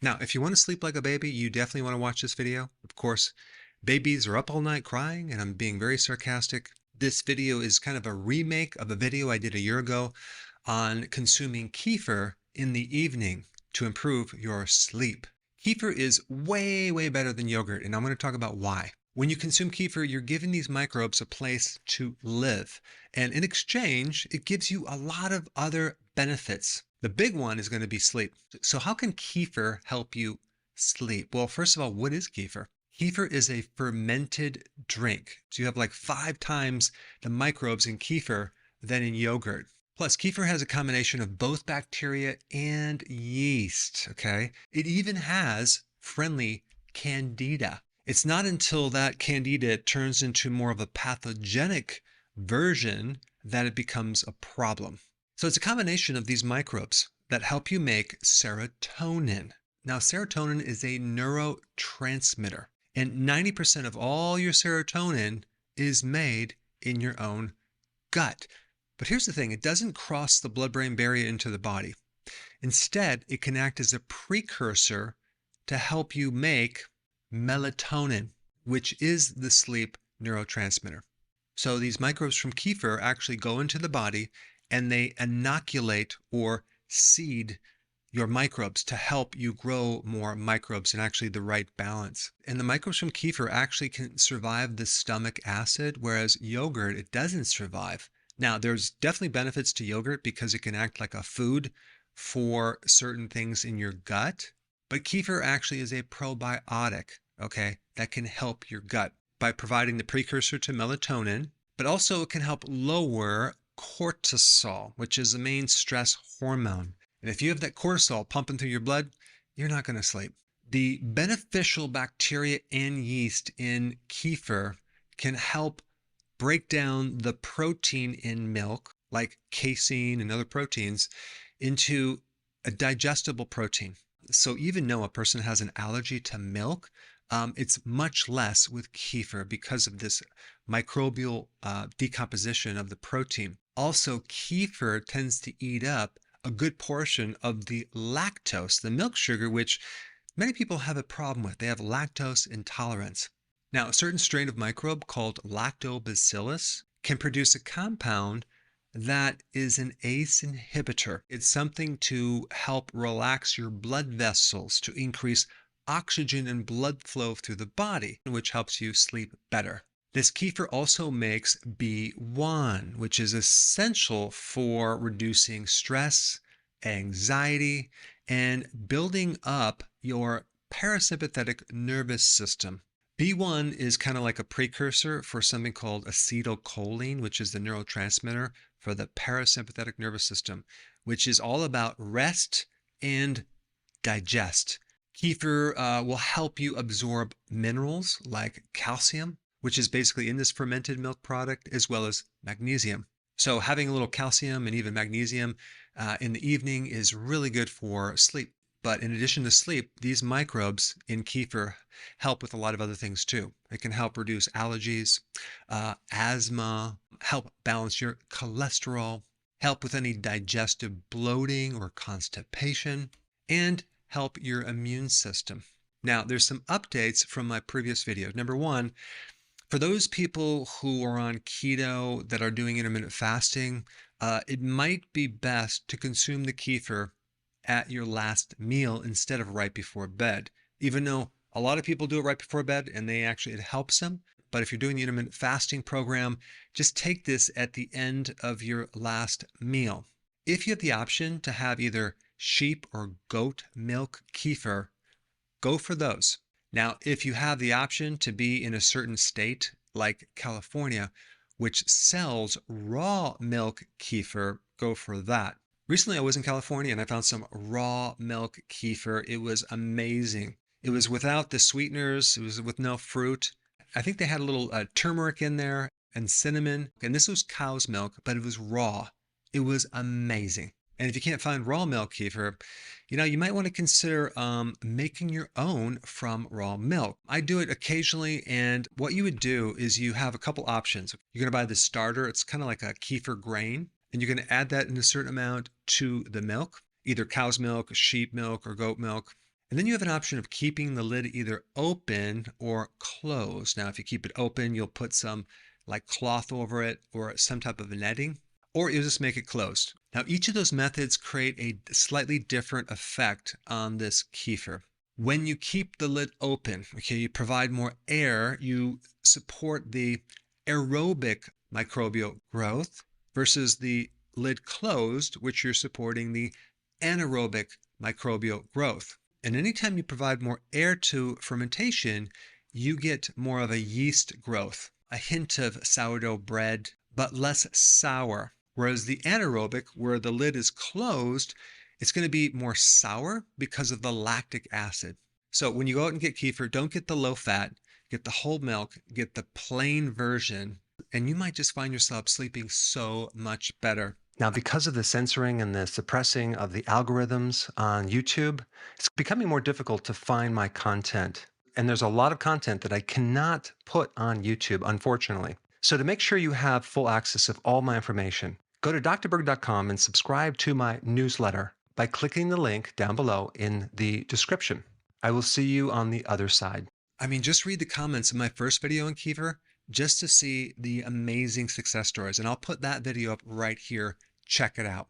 Now, if you want to sleep like a baby, you definitely want to watch this video. Of course, babies are up all night crying, and I'm being very sarcastic. This video is kind of a remake of a video I did a year ago on consuming kefir in the evening to improve your sleep. Kefir is way, way better than yogurt, and I'm going to talk about why. When you consume kefir, you're giving these microbes a place to live. And in exchange, it gives you a lot of other benefits. The big one is going to be sleep. So how can kefir help you sleep? Well, first of all, what is kefir? Kefir is a fermented drink. So you have like 5 times the microbes in kefir than in yogurt. Plus, kefir has a combination of both bacteria and yeast, okay? It even has friendly candida. It's not until that candida turns into more of a pathogenic version that it becomes a problem. So it's a combination of these microbes that help you make serotonin. Now, serotonin is a neurotransmitter, and 90% of all your serotonin is made in your own gut. But here's the thing, it doesn't cross the blood-brain barrier into the body. Instead, it can act as a precursor to help you make melatonin, which is the sleep neurotransmitter. So these microbes from kefir actually go into the body and they inoculate or seed your microbes to help you grow more microbes in actually the right balance. And the microbes from kefir actually can survive the stomach acid, whereas yogurt, it doesn't survive. Now, there's definitely benefits to yogurt because it can act like a food for certain things in your gut, but kefir actually is a probiotic, okay, that can help your gut by providing the precursor to melatonin, but also it can help lower cortisol, which is the main stress hormone. And if you have that cortisol pumping through your blood, you're not going to sleep. The beneficial bacteria and yeast in kefir can help break down the protein in milk, like casein and other proteins, into a digestible protein. So even though a person has an allergy to milk, it's much less with kefir because of this microbial decomposition of the protein. Also, kefir tends to eat up a good portion of the lactose, the milk sugar, which many people have a problem with. They have lactose intolerance. Now, a certain strain of microbe called lactobacillus can produce a compound that is an ACE inhibitor. It's something to help relax your blood vessels, to increase oxygen and blood flow through the body, which helps you sleep better. This kefir also makes B1, which is essential for reducing stress, anxiety, and building up your parasympathetic nervous system. B1 is kind of like a precursor for something called acetylcholine, which is the neurotransmitter for the parasympathetic nervous system, which is all about rest and digest. Kefir will help you absorb minerals like calcium, which is basically in this fermented milk product, as well as magnesium. So having a little calcium and even magnesium in the evening is really good for sleep. But in addition to sleep, these microbes in kefir help with a lot of other things too. It can help reduce allergies, asthma, help balance your cholesterol, help with any digestive bloating or constipation, and help your immune system. Now, there's some updates from my previous video. Number one, for those people who are on keto that are doing intermittent fasting, it might be best to consume the kefir at your last meal instead of right before bed. Even though a lot of people do it right before bed and it helps them. But if you're doing the intermittent fasting program, just take this at the end of your last meal. If you have the option to have either sheep or goat milk kefir, go for those. Now, if you have the option to be in a certain state like California, which sells raw milk kefir, go for that. Recently, I was in California and I found some raw milk kefir. It was amazing. It was without the sweeteners. It was with no fruit. I think they had a little turmeric in there and cinnamon. And this was cow's milk, but it was raw. It was amazing. And if you can't find raw milk kefir, you might want to consider making your own from raw milk. I do it occasionally, and what you would do is you have a couple options. You're going to buy the starter. It's kind of like a kefir grain, and you're going to add that in a certain amount to the milk, either cow's milk, sheep milk, or goat milk. And then you have an option of keeping the lid either open or closed. Now, if you keep it open, you'll put some like cloth over it or some type of netting, or you'll just make it closed. Now, each of those methods create a slightly different effect on this kefir. When you keep the lid open, okay, you provide more air, you support the aerobic microbial growth versus the lid closed, which you're supporting the anaerobic microbial growth. And anytime you provide more air to fermentation, you get more of a yeast growth, a hint of sourdough bread, but less sour. Whereas the anaerobic, where the lid is closed, it's going to be more sour because of the lactic acid. So when you go out and get kefir, don't get the low fat, get the whole milk, get the plain version, and you might just find yourself sleeping so much better. Now, because of the censoring and the suppressing of the algorithms on YouTube, it's becoming more difficult to find my content. And there's a lot of content that I cannot put on YouTube, unfortunately. So to make sure you have full access of all my information, go to drberg.com and subscribe to my newsletter by clicking the link down below in the description. I will see you on the other side. I mean, just read the comments in my first video on kefir just to see the amazing success stories. And I'll put that video up right here. Check it out.